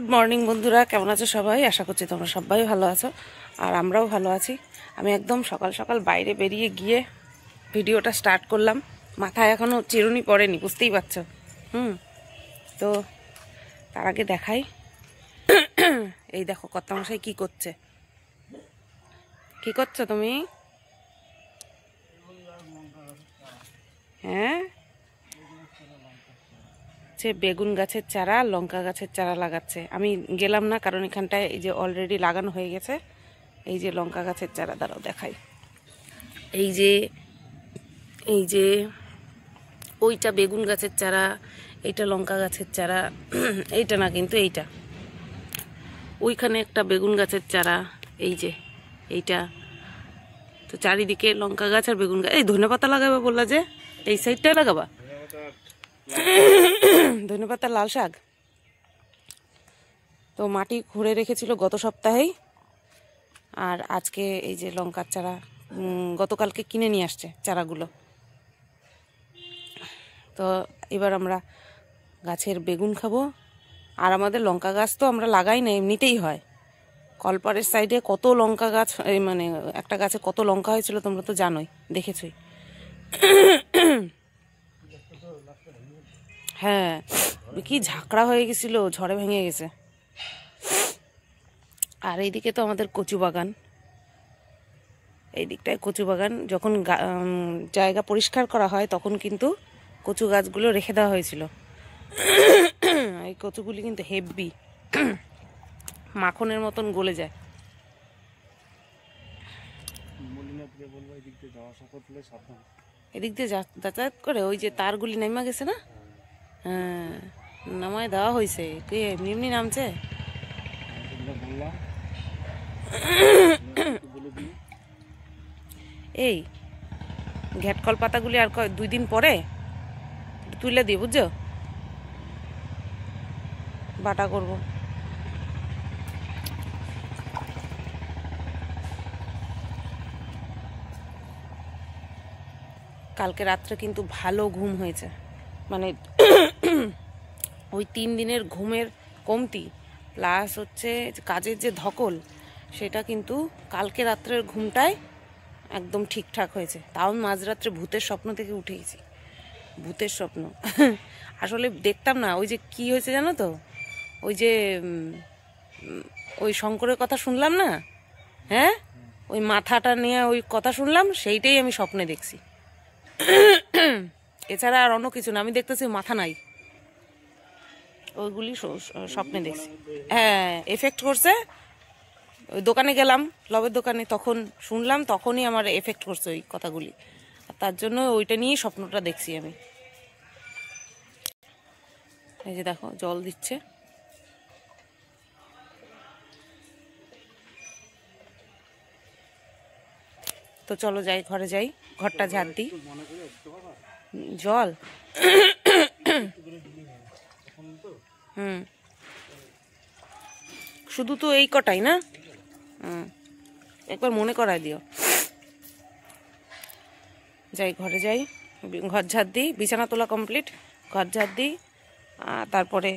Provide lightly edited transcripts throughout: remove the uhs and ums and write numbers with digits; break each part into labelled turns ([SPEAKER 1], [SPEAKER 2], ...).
[SPEAKER 1] Good morning বন্ধুরা, কেমন আছো সবাই? আশা করছি তোমরা সবাই ভালো আছো আর আমরাও ভালো আছি। আমি একদম সকাল সকাল বাইরে বেরিয়ে গিয়ে ভিডিওটা স্টার্ট করলাম। মাথায় এখনও চিরুনি পড়েনি, বুঝতেই পারছো। তো তার আগে দেখাই, এই দেখো কর্তামশাই কি করছে। কি করছো তুমি? হ্যাঁ, বেগুন গাছের চারা, লঙ্কা গাছের চারা লাগাচ্ছে। আমি গেলাম না, কারণ এখানটায় এই যে অলরেডি লাগানো হয়ে গেছে। এই যে লঙ্কা গাছের চারা, দাঁড়াও দেখাই। এই যে ওইটা বেগুন গাছের চারা, এইটা লঙ্কা গাছের চারা। এইটা না, কিন্তু এইটা, ওইখানে একটা বেগুন গাছের চারা, এই যে এইটা। তো চারিদিকে লঙ্কা গাছ আর বেগুন গাছ। এই ধনেপাতা লাগাবে বললা যে, এই সাইডটায় লাগাবা ধনেপাতা, লাল শাক। তো মাটি খুঁড়ে রেখেছিল গত সপ্তাহেই, আর আজকে এই যে লঙ্কার চারা গতকালকে কিনে নিয়ে আসছে চারাগুলো। তো এবার আমরা গাছের বেগুন খাবো। আর আমাদের লঙ্কা গাছ তো আমরা লাগাই না, এমনিতেই হয়। কলপাড়ের সাইডে কত লঙ্কা গাছ, মানে একটা গাছে কত লঙ্কা হয়েছিল তোমরা তো জানোই, দেখেছই। হ্যাঁ, কি ঝাঁকড়া হয়ে গেছিল, ঝড়ে ভেঙে গেছে। আর এইদিকে তো আমাদের কচু বাগান, এই দিকটায় কচু বাগান। যখন জায়গা পরিষ্কার করা হয় তখন কিন্তু কচু গাছগুলো রেখে দেওয়া হয়েছিল। এই কচুগুলি কিন্তু হেভি, মাখনের মতন গলে যায়। এদিক দিয়ে যাতায়াত করে, ওই যে তারগুলি নেমা গেছে না? হ্যাঁ, নামায় দেওয়া হয়েছে। কে এমনি এমনি নামছে? এই ঘ্যাটকল পাতাগুলি আর 2 দিন পরে তুলে দিই, বুঝছো? বাটা করব। কালকে রাত্রে কিন্তু ভালো ঘুম হয়েছে, মানে ওই 3 দিনের ঘুমের কমতি প্লাস হচ্ছে কাজের যে ধকল, সেটা কিন্তু কালকে রাত্রের ঘুমটাই একদম ঠিকঠাক হয়েছে। তাও আমি মাঝরাত্রে ভূতের স্বপ্ন থেকে উঠে গেছি। ভূতের স্বপ্ন আসলে দেখতাম না। ওই যে কি হয়েছে জানো তো, ওই যে ওই শঙ্করের কথা শুনলাম না, হ্যাঁ, ওই মাথাটা নিয়ে ওই কথা শুনলাম, সেইটাই আমি স্বপ্নে দেখছি। এছাড়া আর অন্য কিছু না। আমি দেখতেছি মাথা নাই, ওইগুলি স্বপ্নে দেখছি। হ্যাঁ, এফেক্ট করছে। ওই দোকানে গেলাম, লবের দোকানে, তখন শুনলাম, তখনই আমার এফেক্ট করছে ওই কথাগুলি। আর তার জন্য ওইটা নিয়েই স্বপ্নটা দেখছি আমি। এই যে দেখো জল দিচ্ছে। তো চলো যাই, ঘরে যাই, ঘরটা ঝাড় দিই। জল শুধু তো এই কটাই না? একবার মনে করাই দিও। যাই, ঘরে যাই, ঘর ঝাড় দিই। বিছানা তোলা কমপ্লিট, ঘর ঝাড় দিই, তারপরে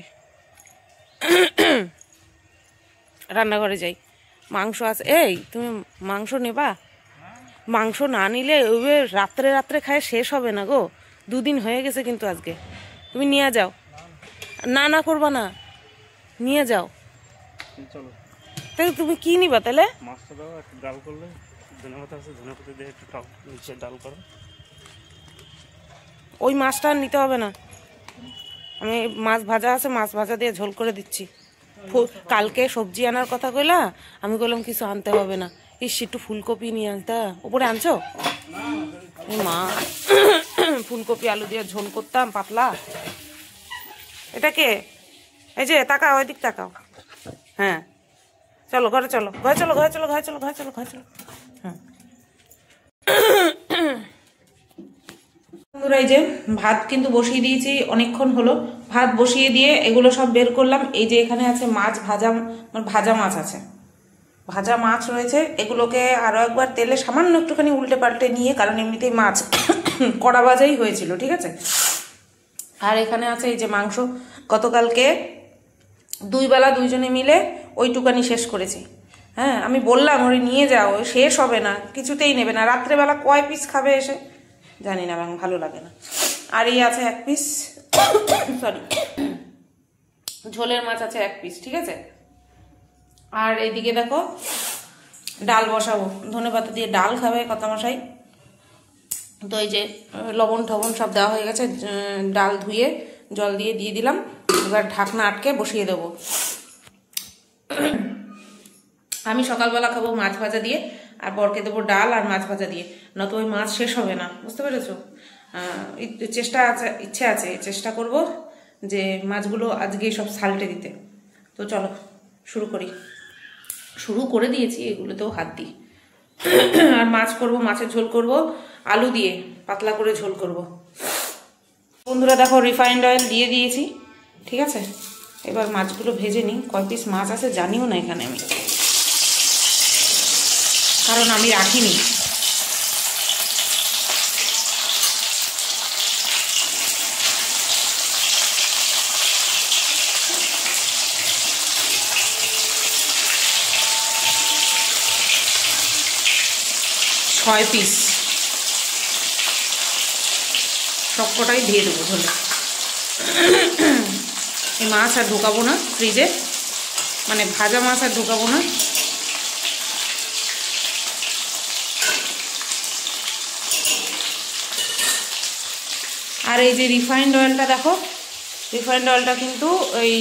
[SPEAKER 1] রান্নাঘরে যাই। মাংস আছে। এই তুমি মাংস নেবা? মাংস না নিলে ওই রাত্রে রাত্রে খায় শেষ হবে না গো। 2 দিন হয়ে গেছে কিন্তু আজকে। তুমি নিয়ে যাও। না না করবা না, নিয়ে যাও। তাই তুমি কি নিবা তাহলে? ওই মাছটা আর নিতে হবে না, আমি মাছ ভাজা আছে, মাছ ভাজা দিয়ে ঝোল করে দিচ্ছি। কালকে সবজি আনার কথা কইলা, আমি বললাম কিছু আনতে হবে না। ইস, একটু ফুলকপি নিয়ে আনতে। উপরে আনছো? মা, ফুলকপি আলু দিয়ে ঝোল করতাম পাতলা। এটা কে? এই যে তাকাও, ওই দিক তাকাও। হ্যাঁ, চলো ঘরে চলো, ঘরে চলো, ঘরে চলো, ঘরে চলো, ঘরে চলো, ঘরে চলো। হ্যাঁ, এই যে ভাত কিন্তু বসিয়ে দিয়েছি, অনেকক্ষণ হলো। ভাত বসিয়ে দিয়ে এগুলো সব বের করলাম। এই যে এখানে আছে মাছ ভাজা, ভাজা মাছ আছে, ভাজা মাছ রয়েছে। এগুলোকে আরও একবার তেলে সামান্য একটুখানি উল্টে পাল্টে নিয়ে, কারণ এমনিতেই মাছ কড়া ভাজাই হয়েছিল, ঠিক আছে। আর এখানে আছে এই যে মাংস, গতকালকে দুই বেলা দুইজনে মিলে ওইটুকানি শেষ করেছি। হ্যাঁ, আমি বললাম ওরে নিয়ে যাও, শেষ হবে না, কিছুতেই নেবে না। রাত্রেবেলা কয় পিস খাবে এসে জানি না, আমার ভালো লাগে না। আর এই আছে 1 পিস, সরি, ঝোলের মাছ আছে 1 পিস, ঠিক আছে। আর এইদিকে দেখো ডাল বসাবো, ধনেপাতা দিয়ে ডাল খাবে কর্তামশাই। তো এই যে লবণ টবণ সব দেওয়া হয়ে গেছে, ডাল ধুয়ে জল দিয়ে দিলাম। এবার ঢাকনা আটকে বসিয়ে দেবো। আমি সকালবেলা খাবো মাছ ভাজা দিয়ে, আর বরকে দেবো ডাল আর মাছ ভাজা দিয়ে, নয়তো ওই মাছ শেষ হবে না, বুঝতে পেরেছো। ইচ্ছে আছে, চেষ্টা করব যে মাছগুলো আজকে সব সাল্টে দিতে। তো চলো শুরু করি। শুরু করে দিয়েছি, এগুলোতেও হাত দিই। আর মাছ করব, মাছের ঝোল করব আলু দিয়ে, পাতলা করে ঝোল করব। বন্ধুরা দেখো রিফাইন্ড অয়েল দিয়ে দিয়েছি, ঠিক আছে। এবার মাছগুলো ভেজে নিই। কয় পিস মাছ আছে জানিও না এখানে আমি, কারণ আমি রাখিনি। ছয় পিস সবকটাই দিয়ে দেবো ঝোলে। এই মাছ আর ঢোকাবো না ফ্রিজে, মানে ভাজা মাছ আর ঢোকাবো না। আর এই যে রিফাইন্ড অয়েলটা দেখো, রিফাইন্ড অয়েলটা কিন্তু এই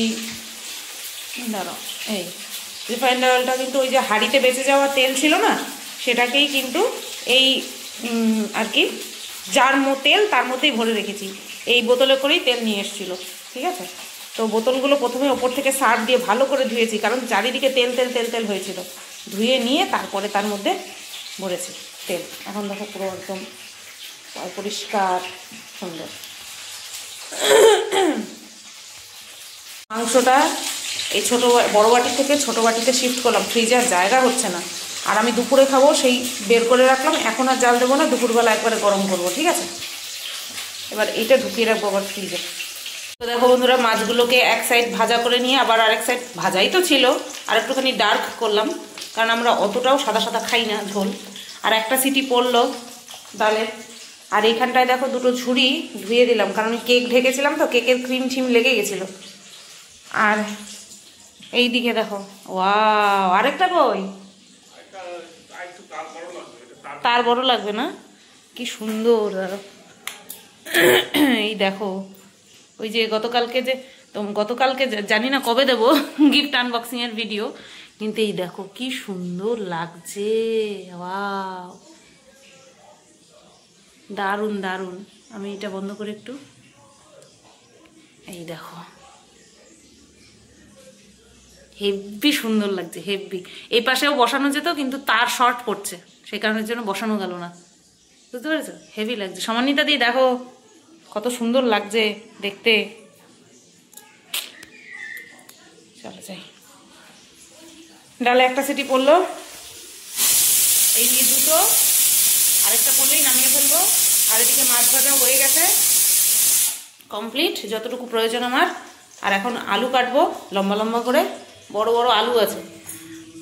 [SPEAKER 1] দাঁড়াও, এই রিফাইন্ড অয়েলটা কিন্তু ওই যে হাঁড়িতে বেঁচে যাওয়া তেল ছিল না, সেটাকেই কিন্তু এই আর কি যার তেল তার মধ্যেই ভরে রেখেছি। এই বোতলে করেই তেল নিয়ে এসেছিলো, ঠিক আছে। তো বোতলগুলো প্রথমে ওপর থেকে সার্ফ দিয়ে ভালো করে ধুয়েছি, কারণ চারিদিকে তেল তেল তেল তেল হয়েছিল। ধুয়ে নিয়ে তারপরে তার মধ্যে ভরেছি তেল। এখন দেখো পুরো একদম পরিষ্কার সুন্দর। মাংসটা এই বড় বাটি থেকে ছোট বাটিতে শিফট করলাম, ফ্রিজে আর জায়গা হচ্ছে না। আর আমি দুপুরে খাবো, সেই বের করে রাখলাম, এখন আর জাল দেবো না, দুপুরবেলা একবারে গরম করবো, ঠিক আছে। এবার এইটা ঢুকিয়ে রাখবো আবার ফ্রিজে। তো দেখো বন্ধুরা, মাছগুলোকে এক সাইড ভাজা করে নিয়ে আবার আরেক সাইড, ভাজাই তো ছিল, আর একটুখানি ডার্ক করলাম, কারণ আমরা অতটাও সাদা সাদা খাই না ঝোল। আর একটা সিটি পড়লো ডালের। আর এইখানটায় দেখো দুটো ঝুড়ি ধুয়ে দিলাম, কারণ কেক ঢেকেছিলাম তো, কেকের ক্রিম ঠিম লেগে গেছিলো। আর এই দিকে দেখো, ওয়াও, আরেকটা কই, তার বড় লাগবে না, কি সুন্দর। এই দেখো, ওই যে গতকালকে জানি না কবে দেবো গিফট আনবক্সিং এর ভিডিও, কিন্তু এই দেখো কি সুন্দর লাগছে, ওয়াও, দারুণ দারুণ। আমি এটা বন্ধ করে একটু, এই দেখো হেভি সুন্দর লাগছে, হেভি। এই পাশেও বসানো যেত, কিন্তু তার শর্ট পড়ছে, সেই কারণের জন্য বসানো গেল না, বুঝতে পেরেছো। হেভি লাগছে। সমানিতা দি দেখো কত সুন্দর লাগছে দেখতে। চলো যাই। ডালে একটা সিটি পড়লো, এই নিয়ে দুটো, আরেকটা পড়লেই নামিয়ে ফেলবো। আর এদিকে মাছ ভাজা হয়ে গেছে কমপ্লিট, যতটুকু প্রয়োজন আমার। আর এখন আলু কাটবো লম্বা লম্বা করে, বড় বড় আলু আছে,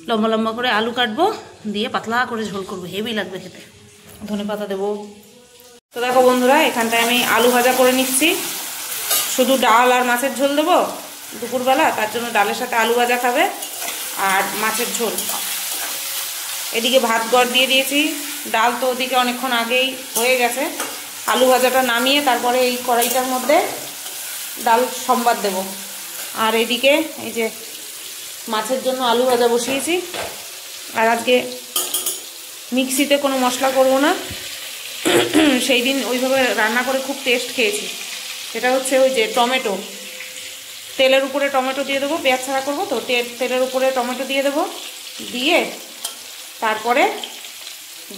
[SPEAKER 1] লম্বা লম্বা করে আলু কাটবো, দিয়ে পাতলা করে ঝোল করবো, হেভি লাগবে খেতে। ধনেপাতা দেবো। তো দেখো বন্ধুরা, এখানটায় আমি আলু ভাজা করে নিচ্ছি। শুধু ডাল আর মাছের ঝোল দেবো দুপুরবেলা, তার জন্য ডালের সাথে আলু ভাজা খাবে আর মাছের ঝোল। এদিকে ভাত গড় দিয়ে দিয়েছি, ডাল তো ওদিকে অনেকক্ষণ আগেই হয়ে গেছে। আলু ভাজাটা নামিয়ে তারপরে এই কড়াইটার মধ্যে ডাল সম্বাদ দেব। আর এদিকে এই যে মাছের জন্য আলু ভাজা বসিয়েছি। আর আজকে মিক্সিতে কোনো মশলা করব না, সেই দিন ওইভাবে রান্না করে খুব টেস্ট খেয়েছি। সেটা হচ্ছে ওই যে টমেটো, তেলের উপরে টমেটো দিয়ে দেবো, পেঁয়াজ ছাড়া করবো তো, তেলের উপরে টমেটো দিয়ে দেবো, দিয়ে তারপরে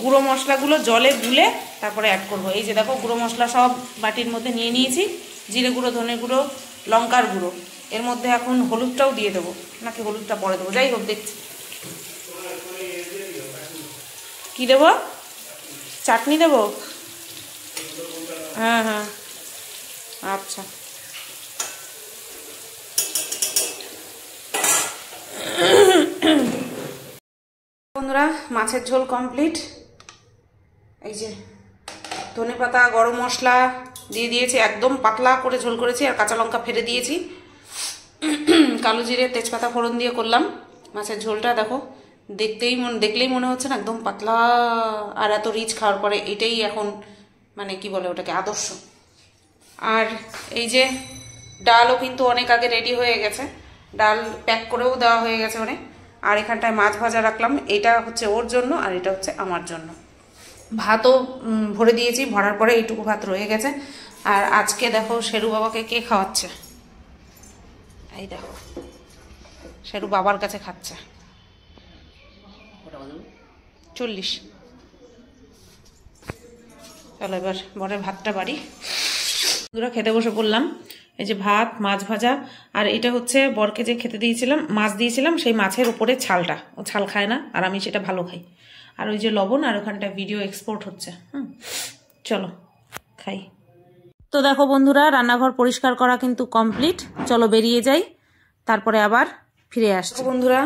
[SPEAKER 1] গুঁড়ো মশলাগুলো জলে গুলে তারপরে অ্যাড করবো। এই যে দেখো গুঁড়ো মশলা সব বাটির মধ্যে নিয়ে নিয়েছি, জিরে গুঁড়ো, ধনে গুঁড়ো, লঙ্কার গুঁড়ো। এর মধ্যে এখন হলুদটাও দিয়ে দেবো, নাকি হলুদটা পরে দেবো, যাই হোক দেখছি। কি দেবো? চাটনি দেবো? হ্যাঁ হ্যাঁ, আচ্ছা। মাছের ঝোল কমপ্লিট। এই যে ধনেপাতা গরম মশলা দিয়ে দিয়েছি, একদম পাতলা করে ঝোল করেছি, আর কাঁচা লঙ্কা ফেলে দিয়েছি, কালো জিরে তেজপাতা ফোড়ন দিয়ে করলাম মাছের ঝোলটা। দেখো দেখলেই মনে হচ্ছে না একদম পাতলা, আর এত রিচ খাওয়ার পরে এটাই এখন মানে কি বলে ওটাকে আদর্শ। আর এই যে ডালও কিন্তু অনেক আগে রেডি হয়ে গেছে, ডাল প্যাক করেও দেওয়া হয়ে গেছে অনেক। আর এখানটায় মাছ ভাজা রাখলাম, এটা হচ্ছে ওর জন্য আর এটা হচ্ছে আমার জন্য। ভাতও ভরে দিয়েছি, ভরার পরে এইটুকু ভাত রয়ে গেছে। আর আজকে দেখো শেরু বাবাকে কে খাওয়াচ্ছে, এই দেখো শেরু বাবার কাছে খাচ্ছে। 40। চলো এবার বরের ভাতটা বাড়ি। দুরা খেতে বসে পড়লাম। এই যে ভাত, মাছ ভাজা, আর এটা হচ্ছে বরকে যে খেতে দিয়েছিলাম, মাছ দিয়েছিলাম, সেই মাছের উপরে ছালটা, ও ছাল খায় না আর আমি সেটা ভালো খাই। আর ওই যে লবণ, আর ওখানটা ভিডিও এক্সপোর্ট হচ্ছে। চলো খাই। তো দেখো বন্ধুরা, রান্নাঘর পরিষ্কার করা কিন্তু কমপ্লিট। চলো বেরিয়ে যাই, তারপরে আবার ফিরে আসছি। বন্ধুরা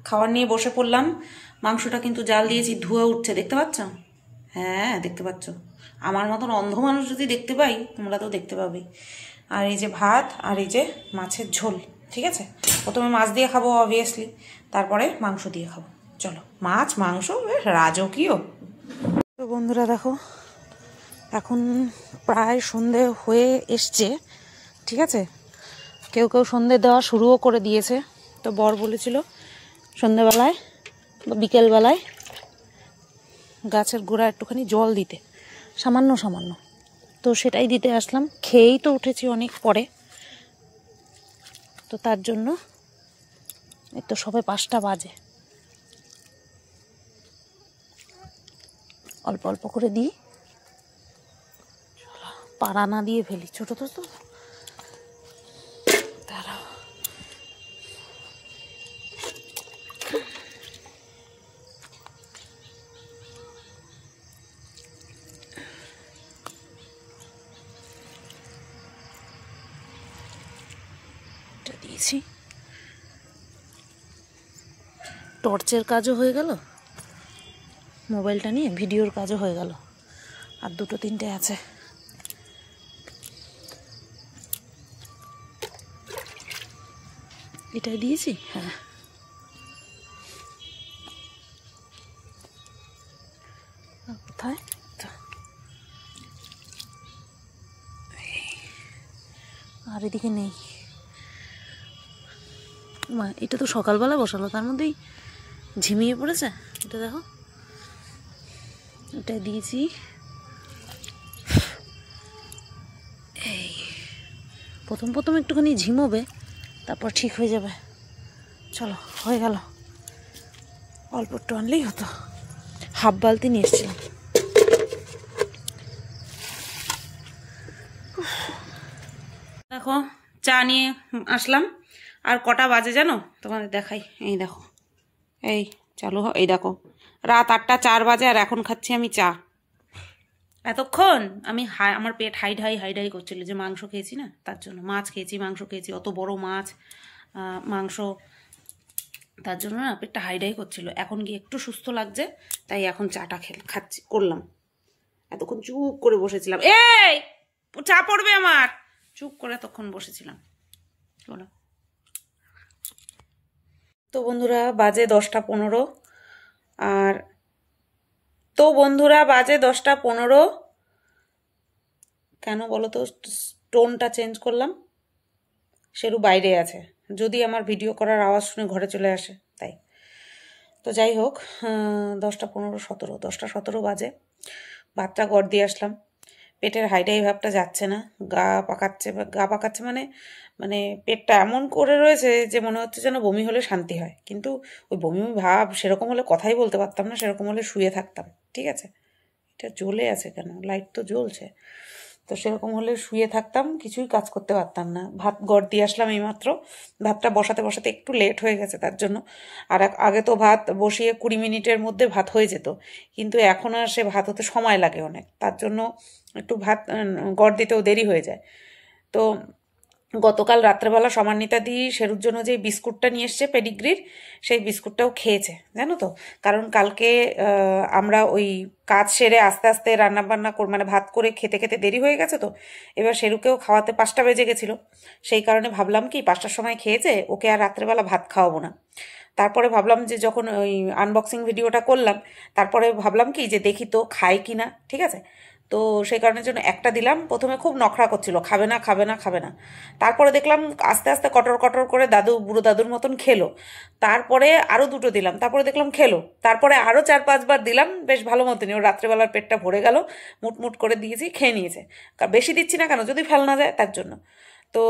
[SPEAKER 1] খাবার নিয়ে বসে পড়লাম। মাংসটা কিন্তু জাল দিয়েছি, ধোয়া উঠছে, দেখতে পাচ্ছ? হ্যাঁ দেখতে পাচ্ছ। আমার মতন অন্ধ মানুষ যদি দেখতে পাই, তোমরা তো দেখতে পাবেই। আর এই যে ভাত, আর এই যে মাছের ঝোল। ঠিক আছে, প্রথমে মাছ দিয়ে খাবো অবভিয়াসলি, তারপরে মাংস দিয়ে খাবো। চলো, মাছ মাংস রাজকীয়। তো বন্ধুরা দেখো, এখন প্রায় সন্ধে হয়ে এসছে। ঠিক আছে, কেউ কেউ সন্ধে দেওয়া শুরুও করে দিয়েছে। তো বর বলেছিল সন্ধেবেলায় বা বিকেলবেলায় গাছের গোড়া একটুখানি জল দিতে, সামান্য সামান্য। তো সেটাই দিতে আসলাম। খেয়েই তো উঠেছি অনেক পরে, তো তার জন্য এই তো সবে 5টা বাজে, অল্প অল্প করে দিই, পাড়া না দিয়ে ফেলি, ছোট তো তো। দাঁড়াও, দিয়েছি। টর্চের কাজও হয়ে গেল, মোবাইলটা নিয়ে ভিডিওর কাজও হয়ে গেল, আর 2-3টে আছে। এটাই দিয়েছি। হ্যাঁ, কোথায় আর এদিকে নেই। এটা তো সকালবেলা বসালো, তার মধ্যেই ঝিমিয়ে পড়েছে। এটা দেখো, এটা দিয়েছি। এই প্রথম একটুখানি ঝিমোবে, তারপর ঠিক হয়ে যাবে। চলো, হয়ে গেল। অল্প একটু আনলেই হতো, হাফ বালতি নিয়ে এসেছিলাম। দেখো চা নিয়ে আসলাম। আর কটা বাজে জানো, তোমাদের দেখাই। এই দেখো, এই চালু এই দেখো, রাত 8টা 4 বাজে, আর এখন খাচ্ছি আমি চা। এতক্ষণ আমি আমার পেট হাই করছিল, যে মাংস খেয়েছি না, তার জন্য। মাছ খেয়েছি, মাংস খেয়েছি, অত বড় মাছ, মাংস, তার জন্য না পেটটা হাই করছিল। এখন গিয়ে একটু সুস্থ লাগছে, তাই এখন চাটা করলাম। এতক্ষণ চুপ করে বসেছিলাম, এই চা পড়বে আমার, চুপ করে এতক্ষণ বসেছিলাম। বলো। তো বন্ধুরা বাজে 10টা 15, আর তো বন্ধুরা বাজে 10টা 15। কেন বলো তো টোনটা চেঞ্জ করলাম? শেরু বাইরে আছে, যদি আমার ভিডিও করার আওয়াজ শুনে ঘরে চলে আসে তাই। তো যাই হোক, 10টা 15 10টা 17 বাজে। ভাতটা গড় দিয়ে আসলাম। পেটের হাইডাই ভাবটা যাচ্ছে না, গা পাকাচ্ছে মানে মানে পেটটা এমন করে রয়েছে যে মনে হচ্ছে যেন বমি হলে শান্তি হয়। কিন্তু ওই বমি ভাব সেরকম হলে কথাই বলতে পারতাম না, সেরকম হলে শুয়ে থাকতাম। ঠিক আছে, এটা জ্বলে আছে কেন, লাইট তো জ্বলছে, তো সেরকম হলে শুয়ে থাকতাম, কিছুই কাজ করতে পারতাম না। ভাত গড় দিয়ে আসলাম এইমাত্র। ভাতটা বসাতে একটু লেট হয়ে গেছে তার জন্য। আর আগে তো ভাত বসিয়ে 20 মিনিটের মধ্যে ভাত হয়ে যেত, কিন্তু এখন আর সে ভাত হতে সময় লাগে অনেক, তার জন্য একটু ভাত গড় দিতেও দেরি হয়ে যায়। তো গতকাল রাত্রেবেলা সমান্বিতা দি শেরুর জন্য যে বিস্কুটটা নিয়ে এসছে পেডিগ্রির, সেই বিস্কুটটাও খেয়েছে জানো তো। কারণ কালকে আমরা ওই কাজ সেরে আস্তে আস্তে রান্নাবান্না মানে ভাত করে খেতে খেতে দেরি হয়ে গেছে, তো এবার শেরুকেও খাওয়াতে 5টা বেজে গেছিলো। সেই কারণে ভাবলাম কি 5টার সময় খেয়েছে, ওকে আর রাত্রেবেলা ভাত খাওয়াবো না। তারপরে ভাবলাম যে যখন ওই আনবক্সিং ভিডিওটা করলাম, তারপরে ভাবলাম কি যে দেখি তো খায় কি না, ঠিক আছে। তো সেই কারণের জন্য একটা দিলাম। প্রথমে খুব নখরা করছিল, খাবে না খাবে না খাবে না। তারপরে দেখলাম আস্তে আস্তে কটর কটর করে বুড়ো দাদুর মতন খেলো। তারপরে আরও 2টো দিলাম, তারপরে দেখলাম খেলো। তারপরে আরও 4-5 বার দিলাম, বেশ ভালো মতনই। ওর রাত্রেবেলার পেটটা ভরে গেল, মুটমুট করে দিয়েছি, খেয়ে নিয়েছে। বেশি দিচ্ছি না কেন, যদি ফেল না যায় তার জন্য। তো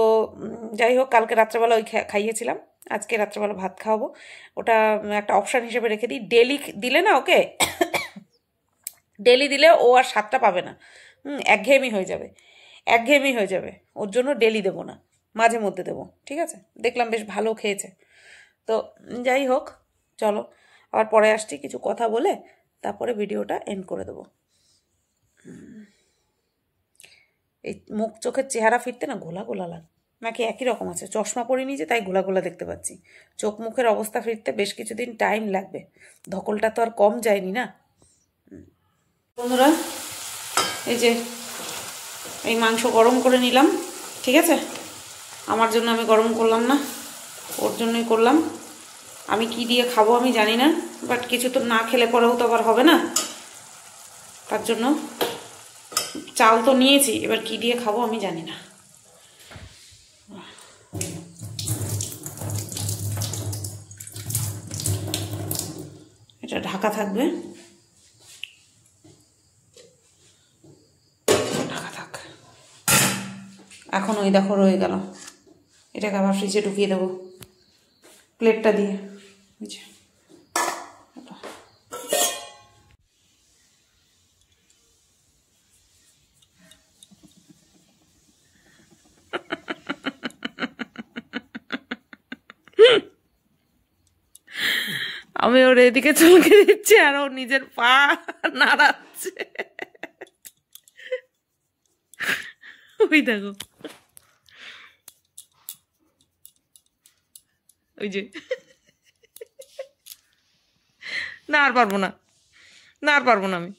[SPEAKER 1] যাই হোক, কালকে রাত্রেবেলা ওই খাইয়েছিলাম, আজকে রাত্রেবেলা ভাত খাওয়াবো। ওটা একটা অপশান হিসেবে রেখে দিই। ডেলি দিলে না ওকে, ডেলি দিলে ও আর স্বাদটা পাবে না, একঘেয়েমি হয়ে যাবে, একঘেয়েমি হয়ে যাবে। ওর জন্য ডেলি দেবো না, মাঝে মধ্যে দেবো, ঠিক আছে। দেখলাম বেশ ভালো খেয়েছে। তো যাই হোক, চলো আবার পরে আসছি, কিছু কথা বলে তারপরে ভিডিওটা এন্ড করে দেবো। এই মুখ চোখের চেহারা ফিরতে না ঘোলা ঘোলা লাগে, নাকি একই রকম আছে, চশমা পরে নিয়েছে তাই ঘোলা ঘোলা দেখতে পাচ্ছি। চোখ মুখের অবস্থা ফিরতে বেশ কিছুদিন টাইম লাগবে, ধকলটা তো আর কম যায়নি না। বন্ধুরা, এই যে এই মাংস গরম করে নিলাম, ঠিক আছে। আমার জন্য আমি গরম করলাম না, ওর জন্যই করলাম। আমি কি দিয়ে খাবো আমি জানি না, বাট কিছু তো না খেলে পরেও তো আবার হবে না, তার জন্য চাল তো নিয়েছি, এবার কি দিয়ে খাবো আমি জানি না। এটা ঢাকা থাকবে, ঢাকা থাক। এখন ওই দেখো রয়ে গেল, এটাকে আবার ফ্রিজে ঢুকিয়ে দেবো প্লেটটা দিয়ে। আমি ওর এদিকে চলকে দিচ্ছি আর ও নিজের পা নাড়াচ্ছে, ওই দেখো, ওই যে। না আর পারবো না, না আর পারবো না, আমি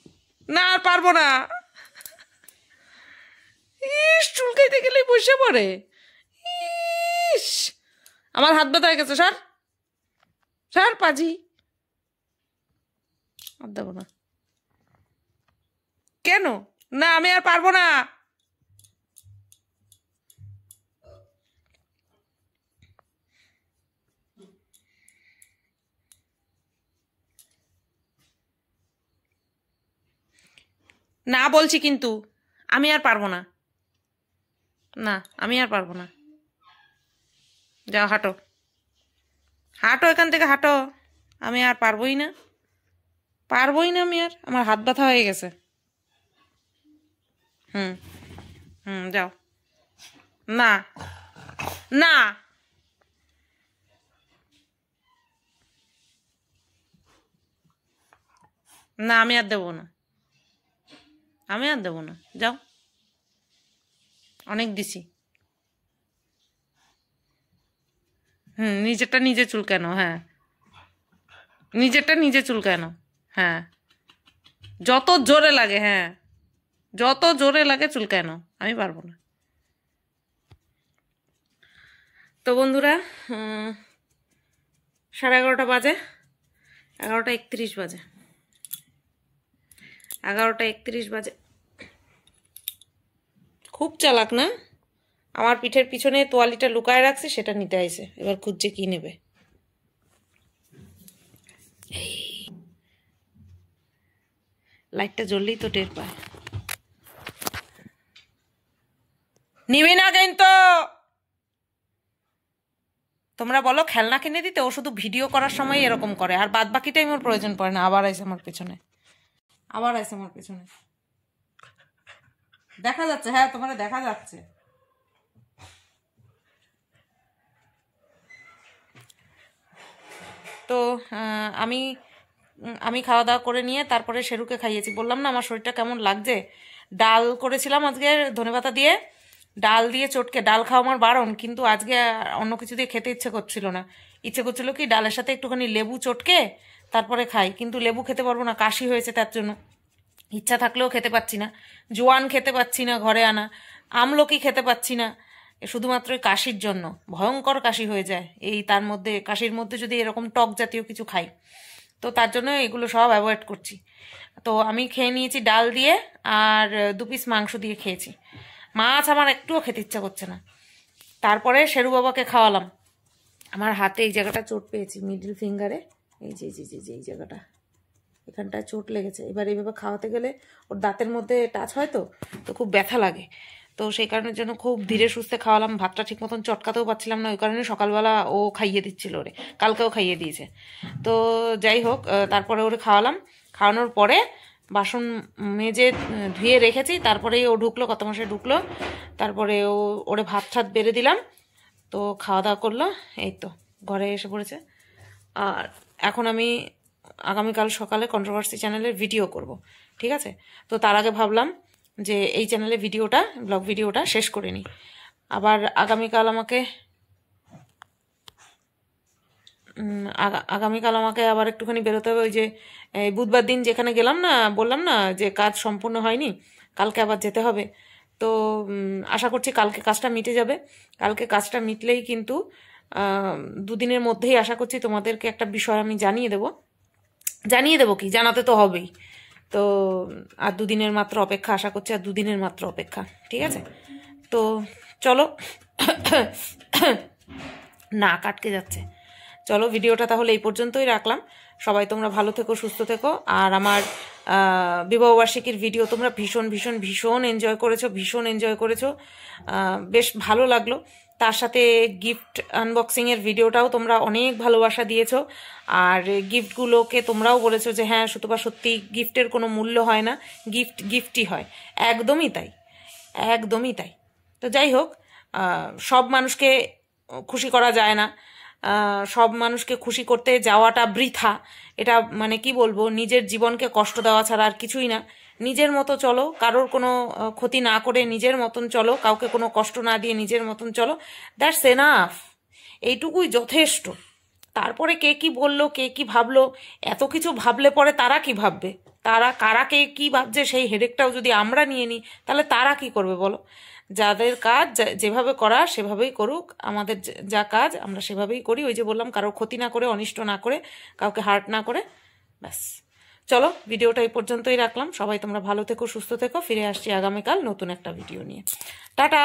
[SPEAKER 1] না আর পারবো না। ইস, চুলকাইতে গেলে বসে পড়ে। ইস, আমার হাত ব্যথা হয়ে গেছে, স্যার স্যার পাজি। আর দেবো না কেন? না আমি আর পারবো না। না বলছি কিন্তু, আমি আর পারবো না, না আমি আর পারবো না। যাও হাঁটো, হাঁটো এখান থেকে হাঁটো। আমি আর পারবোই না, পারবোই না আমি আর, আমার হাত ব্যথা হয়ে গেছে। হুম হুম, যাও। না না, না আমি আর দেবো না, আমি আর দেবো না, যাও। অনেক দিছি। নিজেরটা নিজে চুলকানো, হ্যাঁ নিজেরটা নিজে চুলকানো, হ্যাঁ যত জোরে লাগে, হ্যাঁ যত জোরে লাগে চুলকানো, আমি পারবো না। তো বন্ধুরা, 11:30 বাজে, 11:31 বাজে, 11:31 বাজে। খুব চালাক না, আমার পিঠের পিছনে তোয়ালিটা লুকায় রাখছে, সেটা নিতে আইছে, এবার খুঁজছে কি নেবে। লাইটটা জ্বললেই তো টের পায়। নিবি না কিন্তু, তোমরা বলো খেলনা কিনে দিতে, ও শুধু ভিডিও করার সময় এরকম করে, আর বাদ বাকি টাইম ওর প্রয়োজন পড়ে না। আবার আইসে আমার পেছনে, আবার আইসে আমার পেছনে, দেখা যাচ্ছে, হ্যাঁ তোমার দেখা যাচ্ছে। তো আমি আমি খাওয়া দাওয়া করে নিয়ে তারপরে শেরুকে খাইয়েছি। বললাম না আমার শরীরটা কেমন লাগছে। ডাল করেছিলাম আজকে ধনেপাতা দিয়ে, ডাল দিয়ে চটকে, ডাল খাওয়া আমার বারণ, কিন্তু আজকে অন্য কিছু দিয়ে খেতে ইচ্ছে করছিল না। ইচ্ছে করছিল কি ডালের সাথে একটুখানি লেবু চটকে তারপরে খাই, কিন্তু লেবু খেতে পারবো না, কাশি হয়েছে, তার জন্য ইচ্ছা থাকলেও খেতে পাচ্ছি না। জোয়ান খেতে পাচ্ছি না ঘরে আনা, আমলকি খেতে পাচ্ছি না, শুধুমাত্র এই কাশির জন্য। ভয়ঙ্কর কাশি হয়ে যায় এই, তার মধ্যে কাশির মধ্যে যদি এরকম টক জাতীয় কিছু খাই, তো তার জন্য এগুলো সব অ্যাভয়েড করছি। তো আমি খেয়ে নিয়েছি ডাল দিয়ে, আর 2 পিস মাংস দিয়ে খেয়েছি। মাছ আমার একটুও খেতে ইচ্ছা করছে না। তারপরে শেরু বাবাকে খাওয়ালাম। আমার হাতে এই জায়গাটা চোট পেয়েছি, মিডল ফিঙ্গারে, এই যে যে যে যে এই জায়গাটা, এখানটায় চোট লেগেছে। এবার এইভাবে খাওয়াতে গেলে ওর দাঁতের মধ্যে টাচ হয়, তো তো খুব ব্যথা লাগে। তো সেই কারণের জন্য খুব ধীরে সুস্থে খাওয়ালাম। ভাতটা ঠিক মতন চটকাতেও পারছিলাম না, ওই কারণে সকালবেলা ও খাইয়ে দিচ্ছিল ওরে, কালকেও খাইয়ে দিয়েছে। তো যাই হোক, তারপরে ওরে খাওয়ালাম। খাওয়ানোর পরে বাসন মেজে ধুয়ে রেখেছি, তারপরেই ও ঢুকলো, কত মাসে ঢুকলো। তারপরে ওরে ভাত ঠাত বেড়ে দিলাম, তো খাওয়া দাওয়া করলো, এই তো ঘরে এসে পড়েছে। আর এখন আমি আগামীকাল সকালে কন্ট্রোভার্সি চ্যানেলের ভিডিও করব, ঠিক আছে? তো তার আগে ভাবলাম যে এই চ্যানেলে ভিডিওটা, ব্লগ ভিডিওটা শেষ করে নিই। আবার আগামীকাল আমাকে আবার একটুখানি বেরোতে হবে। ওই যে বুধবার দিন যেখানে গেলাম না, বললাম না যে কাজ সম্পূর্ণ হয়নি, কালকে আবার যেতে হবে। তো আশা করছি কালকে কাজটা মিটে যাবে। কালকে কাজটা মিটলেই কিন্তু 2 দিনের মধ্যেই আশা করছি তোমাদেরকে একটা বিষয় আমি জানিয়ে দেবো কি, জানাতে তো হবেই। তো আর 2 দিনের মাত্র অপেক্ষা, আশা করছি আর 2 দিনের মাত্র অপেক্ষা, ঠিক আছে? তো চলো, না কাটকে যাচ্ছে। চলো, ভিডিওটা তাহলে এই পর্যন্তই রাখলাম। সবাই তোমরা ভালো থেকো, সুস্থ থেকো। আর আমার বিবাহবার্ষিকীর ভিডিও তোমরা ভীষণ ভীষণ ভীষণ এনজয় করেছো, বেশ ভালো লাগলো। তার সাথে গিফট আনবক্সিংয়ের ভিডিওটাও তোমরা অনেক ভালোবাসা দিয়েছো। আর গিফটগুলোকে তোমরাও বলেছো যে হ্যাঁ সুতপা, সত্যি গিফটের কোনো মূল্য হয় না, গিফটই হয়। একদমই তাই, একদমই তাই। তো যাই হোক, সব মানুষকে খুশি করা যায় না, সব মানুষকে খুশি করতে যাওয়াটা বৃথা। এটা মানে কি বলবো, নিজের জীবনকে কষ্ট দেওয়া ছাড়া আর কিছুই না। নিজের মতো চলো, কারোর কোনো ক্ষতি না করে নিজের মতন চলো, কাউকে কোনো কষ্ট না দিয়ে নিজের মতন চলো, দ্যাটস এনাফ। এইটুকুই যথেষ্ট। তারপরে কে কি বললো, কে কি ভাবলো, এত কিছু ভাবলে পরে তারা কি ভাববে, কারা কে কি ভাবছে, সেই হেডেকটাও যদি আমরা নিয়ে নিই, তাহলে তারা কি করবে বলো? যাদের কাজ যেভাবে করা সেভাবেই করুক, আমাদের যা কাজ আমরা সেভাবেই করি। ওই যে বললাম, কারো ক্ষতি না করে, অনিষ্ট না করে, কাউকে হার্ট না করে, ব্যাস। চলো, ভিডিওটা এই পর্যন্তই রাখলাম। সবাই তোমরা ভালো থেকো, সুস্থ থেকো। ফিরে আসছি আগামীকাল নতুন একটা ভিডিও নিয়ে। টাটা।